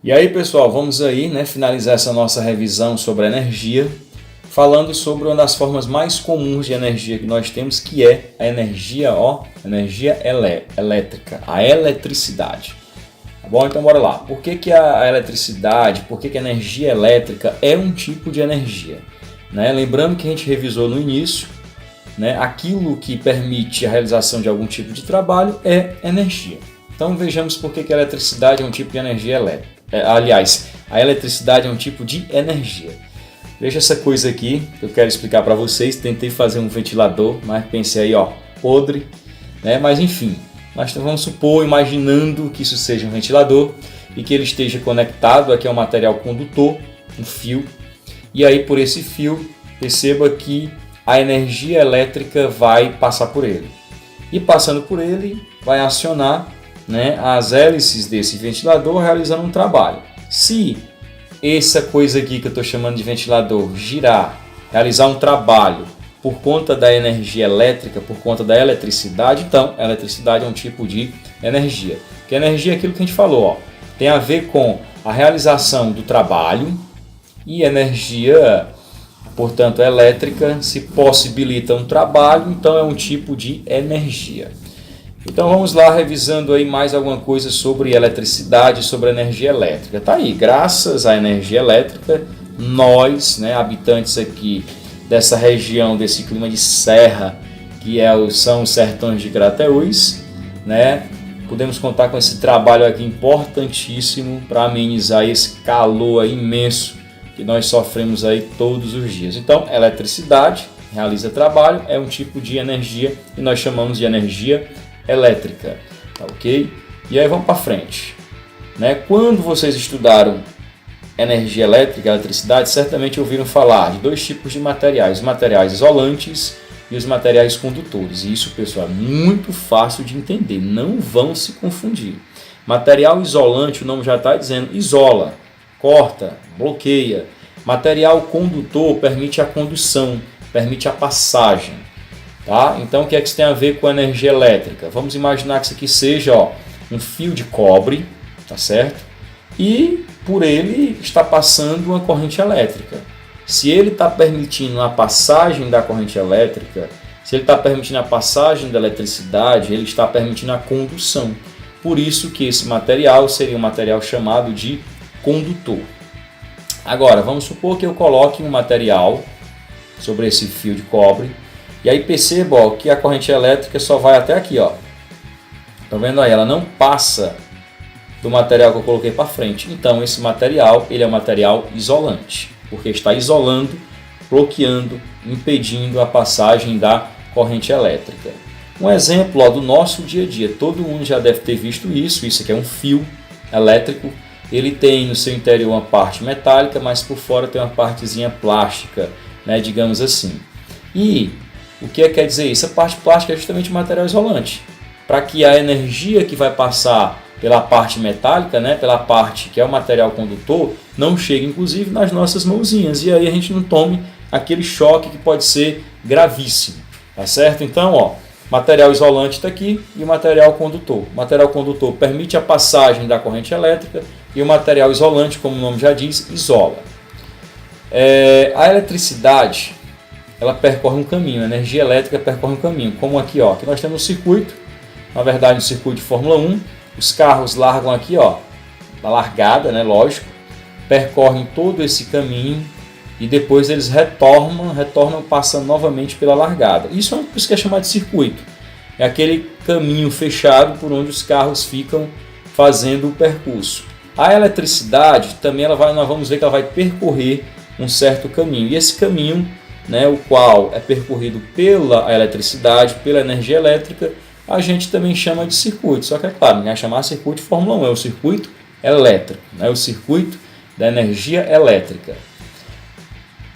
E aí, pessoal, vamos aí, finalizar essa nossa revisão sobre a energia, falando sobre uma das formas mais comuns de energia que nós temos, que é a energia, elétrica, a eletricidade. Tá bom? Então bora lá. Por que a eletricidade, por que a energia elétrica é um tipo de energia? Lembrando que a gente revisou no início, aquilo que permite a realização de algum tipo de trabalho é energia. Então vejamos por que a eletricidade é um tipo de energia elétrica. Aliás, a eletricidade é um tipo de energia. Veja essa coisa aqui que eu quero explicar para vocês. Tentei fazer um ventilador, mas pensei aí, podre. Mas enfim, nós vamos supor, imaginando que isso seja um ventilador e que ele esteja conectado aqui a um material condutor, um fio. E aí por esse fio, perceba que a energia elétrica vai passar por ele. E passando por ele, vai acionar as hélices desse ventilador realizando um trabalho. Se essa coisa aqui que eu estou chamando de ventilador girar, realizar um trabalho por conta da energia elétrica, por conta da eletricidade, então a eletricidade é um tipo de energia. Porque energia é aquilo que a gente falou, tem a ver com a realização do trabalho, e energia, portanto, elétrica, se possibilita um trabalho, então é um tipo de energia. Então vamos lá, revisando aí mais alguma coisa sobre eletricidade, sobre energia elétrica. Tá aí, graças à energia elétrica, nós, habitantes aqui dessa região, desse clima de serra, que são os sertões de Crateús, podemos contar com esse trabalho aqui importantíssimo para amenizar esse calor aí imenso que nós sofremos aí todos os dias. Então, eletricidade realiza trabalho, é um tipo de energia e nós chamamos de energia elétrica, tá ok? E aí vamos para frente. Quando vocês estudaram energia elétrica, eletricidade, certamente ouviram falar de dois tipos de materiais, os materiais isolantes e os materiais condutores. E isso, pessoal, é muito fácil de entender, não vão se confundir. Material isolante, o nome já está dizendo, isola, corta, bloqueia. Material condutor permite a condução, permite a passagem. Tá? Então o que isso tem a ver com a energia elétrica? Vamos imaginar que isso aqui seja um fio de cobre, tá certo? E por ele está passando uma corrente elétrica. Se ele está permitindo a passagem da corrente elétrica, se ele está permitindo a passagem da eletricidade, ele está permitindo a condução. Por isso que esse material seria um material chamado de condutor. Agora, vamos supor que eu coloque um material sobre esse fio de cobre. E aí perceba que a corrente elétrica só vai até aqui. Tá vendo aí? Ela não passa do material que eu coloquei para frente. Então esse material ele é um material isolante, porque está isolando, bloqueando, impedindo a passagem da corrente elétrica. Um exemplo do nosso dia a dia. Todo mundo já deve ter visto isso. Isso aqui é um fio elétrico. Ele tem no seu interior uma parte metálica, mas por fora tem uma partezinha plástica, digamos assim. E o que quer dizer isso? A parte plástica é justamente o material isolante. Para que a energia que vai passar pela parte metálica, pela parte que é o material condutor, não chegue inclusive nas nossas mãozinhas. E aí a gente não tome aquele choque que pode ser gravíssimo. Tá certo? Então, material isolante está aqui e o material condutor. O material condutor permite a passagem da corrente elétrica e o material isolante, como o nome já diz, isola. A eletricidade, ela percorre um caminho, a energia elétrica percorre um caminho, como aqui, aqui nós temos um circuito, na verdade um circuito de Fórmula 1, os carros largam aqui, da largada, lógico, percorrem todo esse caminho e depois eles retornam passando novamente pela largada. Isso que é chamado de circuito, é aquele caminho fechado por onde os carros ficam fazendo o percurso. A eletricidade também nós vamos ver que ela vai percorrer um certo caminho, e esse caminho, o qual é percorrido pela eletricidade, pela energia elétrica, a gente também chama de circuito. Só que é claro, não vai chamar circuito de Fórmula 1, é o circuito elétrico, é o circuito da energia elétrica.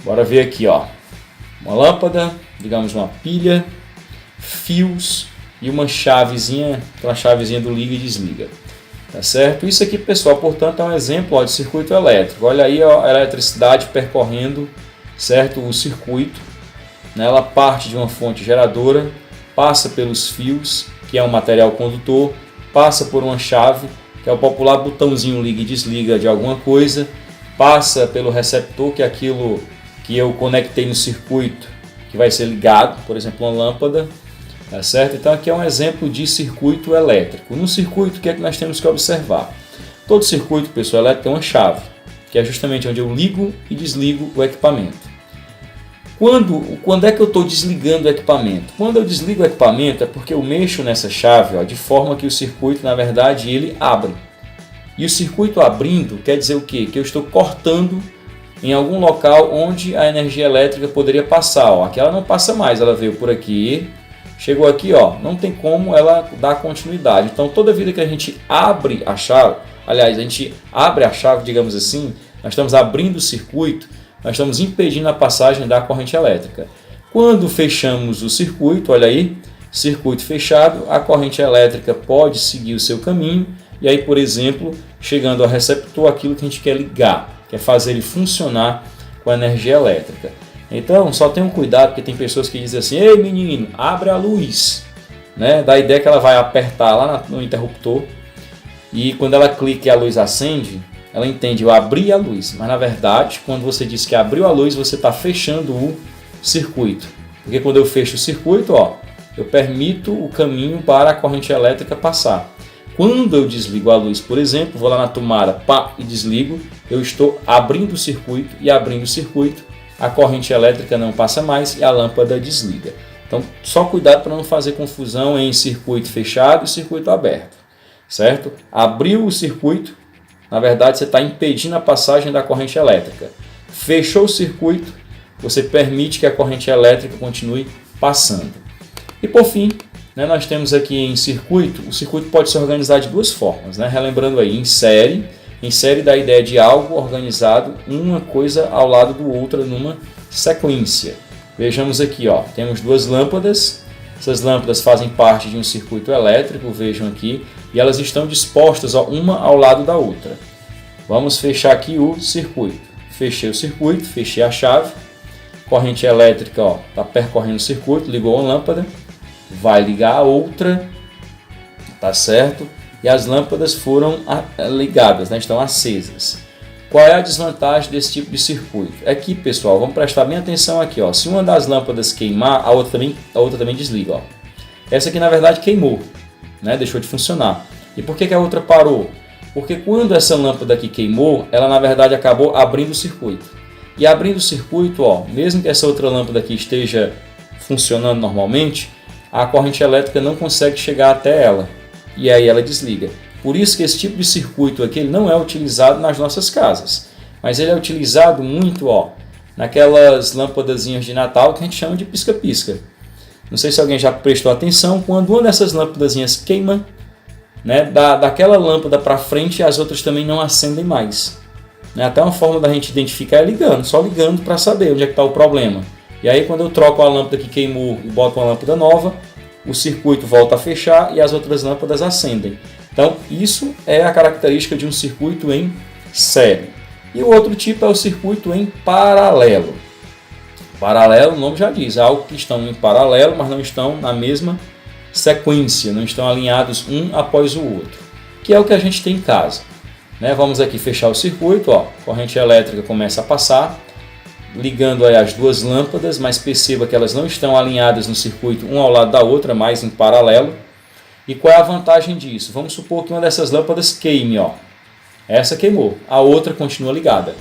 Bora ver aqui, uma lâmpada, digamos uma pilha, fios e uma chavezinha, aquela chavezinha do liga e desliga. Tá certo? Isso aqui, pessoal, portanto, é um exemplo de circuito elétrico. Olha aí a eletricidade percorrendo, certo, o circuito. né? Ela parte de uma fonte geradora, passa pelos fios, que é um material condutor, passa por uma chave, que é o popular botãozinho liga e desliga de alguma coisa, passa pelo receptor, que é aquilo que eu conectei no circuito, que vai ser ligado, por exemplo, uma lâmpada, tá certo? Então aqui é um exemplo de circuito elétrico. No circuito, o que é que nós temos que observar? Todo circuito, pessoal, elétrico tem uma chave, que é justamente onde eu ligo e desligo o equipamento. Quando é que eu estou desligando o equipamento? Quando eu desligo o equipamento é porque eu mexo nessa chave, ó, de forma que o circuito, na verdade, ele abre. E o circuito abrindo quer dizer o quê? Que eu estou cortando em algum local onde a energia elétrica poderia passar. Ó. Aqui ela não passa mais, ela veio por aqui, chegou aqui, ó, não tem como ela dar continuidade. Então toda vida que a gente abre a chave, aliás, a gente abre a chave, digamos assim, nós estamos abrindo o circuito, nós estamos impedindo a passagem da corrente elétrica. Quando fechamos o circuito, olha aí, circuito fechado, a corrente elétrica pode seguir o seu caminho e aí, por exemplo, chegando ao receptor, aquilo que a gente quer ligar, quer fazer ele funcionar com a energia elétrica. Então, só tenham cuidado, porque tem pessoas que dizem assim, ei menino, abre a luz, né? Dá a ideia que ela vai apertar lá no interruptor e quando ela clica e a luz acende, ela entende, eu abri a luz, mas na verdade, quando você diz que abriu a luz, você está fechando o circuito. Porque quando eu fecho o circuito, ó, eu permito o caminho para a corrente elétrica passar. Quando eu desligo a luz, por exemplo, vou lá na tomada, pá, e desligo, eu estou abrindo o circuito e abrindo o circuito, a corrente elétrica não passa mais e a lâmpada desliga. Então, só cuidado para não fazer confusão em circuito fechado e circuito aberto, certo? Abriu o circuito, na verdade, você está impedindo a passagem da corrente elétrica. Fechou o circuito, você permite que a corrente elétrica continue passando. E por fim, né, nós temos aqui em circuito, o circuito pode se organizar de duas formas, né? Relembrando aí, em série dá a ideia de algo organizado, uma coisa ao lado do outro numa sequência. Vejamos aqui, ó, temos duas lâmpadas, essas lâmpadas fazem parte de um circuito elétrico, vejam aqui, e elas estão dispostas, ó, uma ao lado da outra. Vamos fechar aqui o circuito. Fechei o circuito, fechei a chave, corrente elétrica está percorrendo o circuito, ligou uma lâmpada, vai ligar a outra, tá certo? E as lâmpadas foram ligadas, né? Estão acesas. Qual é a desvantagem desse tipo de circuito? É que, pessoal, vamos prestar bem atenção aqui, ó. Se uma das lâmpadas queimar, a outra também desliga, ó. Essa aqui na verdade queimou, né? Deixou de funcionar. E por que a outra parou? Porque quando essa lâmpada aqui queimou, ela na verdade acabou abrindo o circuito. E abrindo o circuito, ó, mesmo que essa outra lâmpada aqui esteja funcionando normalmente, a corrente elétrica não consegue chegar até ela. E aí ela desliga. Por isso que esse tipo de circuito aqui ele não é utilizado nas nossas casas. Mas ele é utilizado muito, ó, naquelas lâmpadazinhas de Natal que a gente chama de pisca-pisca. Não sei se alguém já prestou atenção, quando uma dessas lâmpadazinhas queima, né, daquela lâmpada para frente as outras também não acendem mais. Né? Até uma forma da gente identificar é ligando, só ligando para saber onde é que está o problema. E aí quando eu troco a lâmpada que queimou e boto uma lâmpada nova, o circuito volta a fechar e as outras lâmpadas acendem. Então isso é a característica de um circuito em série. E o outro tipo é o circuito em paralelo. Paralelo, o nome já diz, algo que estão em paralelo, mas não estão na mesma sequência, não estão alinhados um após o outro, que é o que a gente tem em casa. Né? Vamos aqui fechar o circuito, ó, corrente elétrica começa a passar, ligando aí as duas lâmpadas, mas perceba que elas não estão alinhadas no circuito um ao lado da outra, mas em paralelo. E qual é a vantagem disso? Vamos supor que uma dessas lâmpadas queime, ó. Essa queimou, a outra continua ligada.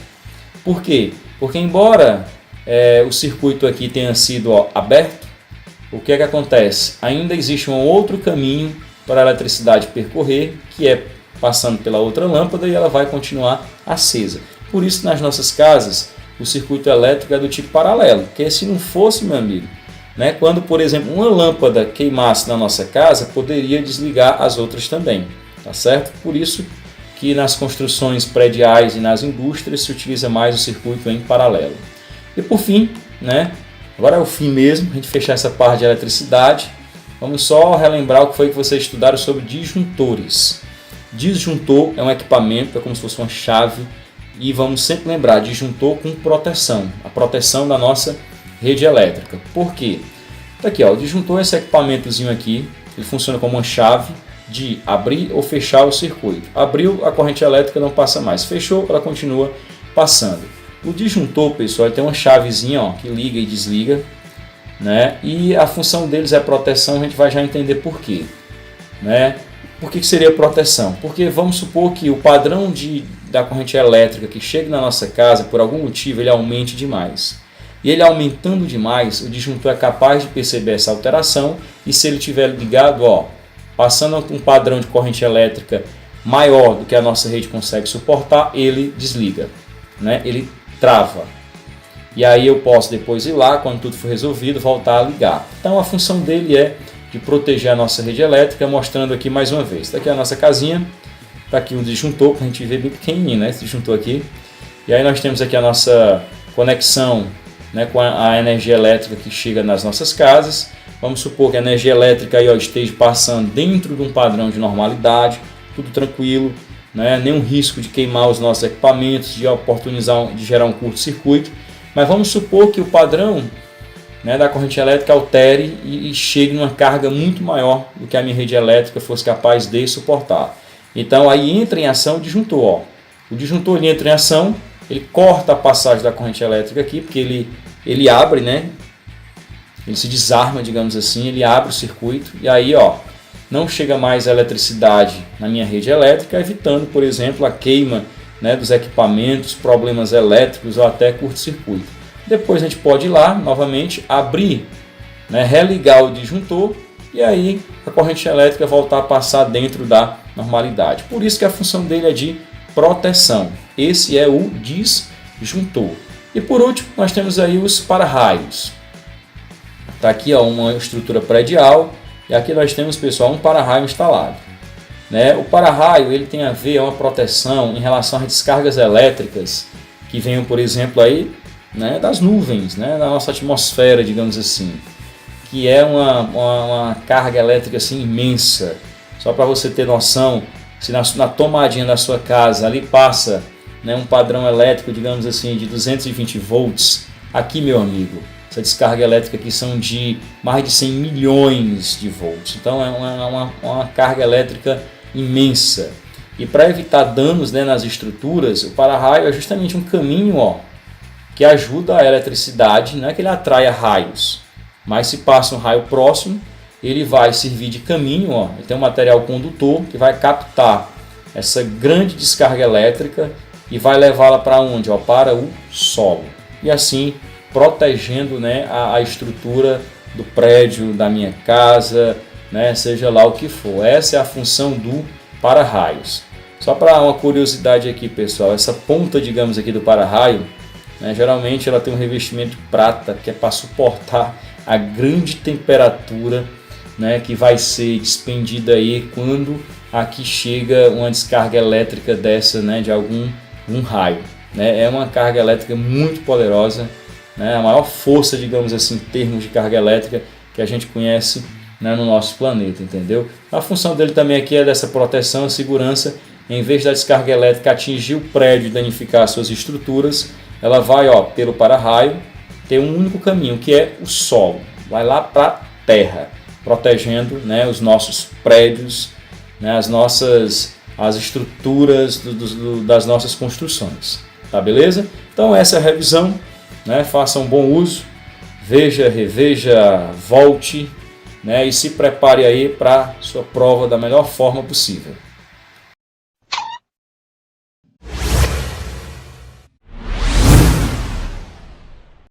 Por quê? Porque embora o circuito aqui tenha sido aberto, o que é que acontece? Ainda existe um outro caminho para a eletricidade percorrer, que é passando pela outra lâmpada e ela vai continuar acesa. Por isso, nas nossas casas, o circuito elétrico é do tipo paralelo, porque se não fosse, meu amigo, né, quando, por exemplo, uma lâmpada queimasse na nossa casa, poderia desligar as outras também, tá certo? Por isso que nas construções prediais e nas indústrias se utiliza mais o circuito em paralelo. E por fim, né, agora é o fim mesmo, a gente fechar essa parte de eletricidade, vamos só relembrar o que foi que vocês estudaram sobre disjuntores. Disjuntor é um equipamento, é como se fosse uma chave, e vamos sempre lembrar, disjuntor com proteção, a proteção da nossa rede elétrica. Por quê? Tá aqui, ó, o disjuntor é esse equipamentozinho aqui, ele funciona como uma chave de abrir ou fechar o circuito. Abriu, a corrente elétrica não passa mais. Fechou, ela continua passando. O disjuntor, pessoal, ele tem uma chavezinha, ó, que liga e desliga, né? E a função deles é proteção, a gente vai já entender por quê, né? Por que seria proteção? Porque vamos supor que o padrão da corrente elétrica que chega na nossa casa, por algum motivo, ele aumente demais. E ele aumentando demais, o disjuntor é capaz de perceber essa alteração e se ele estiver ligado, ó, passando um padrão de corrente elétrica maior do que a nossa rede consegue suportar, ele desliga, né? Ele trava. E aí eu posso depois ir lá, quando tudo for resolvido, voltar a ligar. Então a função dele é de proteger a nossa rede elétrica, mostrando aqui mais uma vez. Está aqui a nossa casinha, está aqui um disjuntor, para a gente ver bem pequenininho, né, esse disjuntor aqui. E aí nós temos aqui a nossa conexão, né, com a energia elétrica que chega nas nossas casas. Vamos supor que a energia elétrica aí, ó, esteja passando dentro de um padrão de normalidade, tudo tranquilo, né, nenhum risco de queimar os nossos equipamentos, de oportunizar, de gerar um curto-circuito. Mas vamos supor que o padrão, né, da corrente elétrica altere e chegue numa carga muito maior do que a minha rede elétrica fosse capaz de suportar. Então aí entra em ação o disjuntor. Ó. O disjuntor ele entra em ação, ele corta a passagem da corrente elétrica aqui, porque ele abre, né, ele se desarma, digamos assim, ele abre o circuito e aí, ó, não chega mais a eletricidade na minha rede elétrica, evitando, por exemplo, a queima, né, dos equipamentos, problemas elétricos ou até curto-circuito. Depois a gente pode ir lá, novamente, abrir, né, religar o disjuntor e aí a corrente elétrica voltar a passar dentro da normalidade. Por isso que a função dele é de proteção. Esse é o disjuntor. E por último, nós temos aí os para-raios. Está aqui, ó, uma estrutura predial e aqui nós temos, pessoal, um para-raio instalado. Né? O para-raio ele tem a ver, é uma proteção em relação às descargas elétricas que venham, por exemplo, aí, né, das nuvens, né, da nossa atmosfera, digamos assim, que é uma carga elétrica assim, imensa. Só para você ter noção, se na tomadinha da sua casa ali passa, né, um padrão elétrico, digamos assim, de 220 volts, aqui, meu amigo, essa descarga elétrica aqui são de mais de 100 milhões de volts. Então é uma carga elétrica imensa. E para evitar danos, né, nas estruturas, o para-raio é justamente um caminho, ó, que ajuda a eletricidade, não é que ele atraia raios, mas se passa um raio próximo, ele vai servir de caminho, ó, ele tem um material condutor que vai captar essa grande descarga elétrica e vai levá-la para onde? Ó, para o solo. E assim protegendo, né, a estrutura do prédio, da minha casa, né, seja lá o que for. Essa é a função do para-raios. Só para uma curiosidade aqui, pessoal, essa ponta, digamos aqui, do para-raio, né, geralmente ela tem um revestimento prata, que é para suportar a grande temperatura, né, que vai ser despendida aí quando aqui chega uma descarga elétrica dessa, né, de algum raio. Né, é uma carga elétrica muito poderosa, né, a maior força, digamos assim, em termos de carga elétrica que a gente conhece, né, no nosso planeta, entendeu? A função dele também aqui é dessa proteção e segurança. Em vez da descarga elétrica atingir o prédio e danificar suas estruturas, ela vai, ó, pelo para-raio, ter um único caminho, que é o solo. Vai lá para a terra, protegendo, né, os nossos prédios, né, as estruturas das nossas construções. Tá, beleza? Então essa é a revisão. Né, faça um bom uso, veja, reveja, volte, né, e se prepare aí para sua prova da melhor forma possível.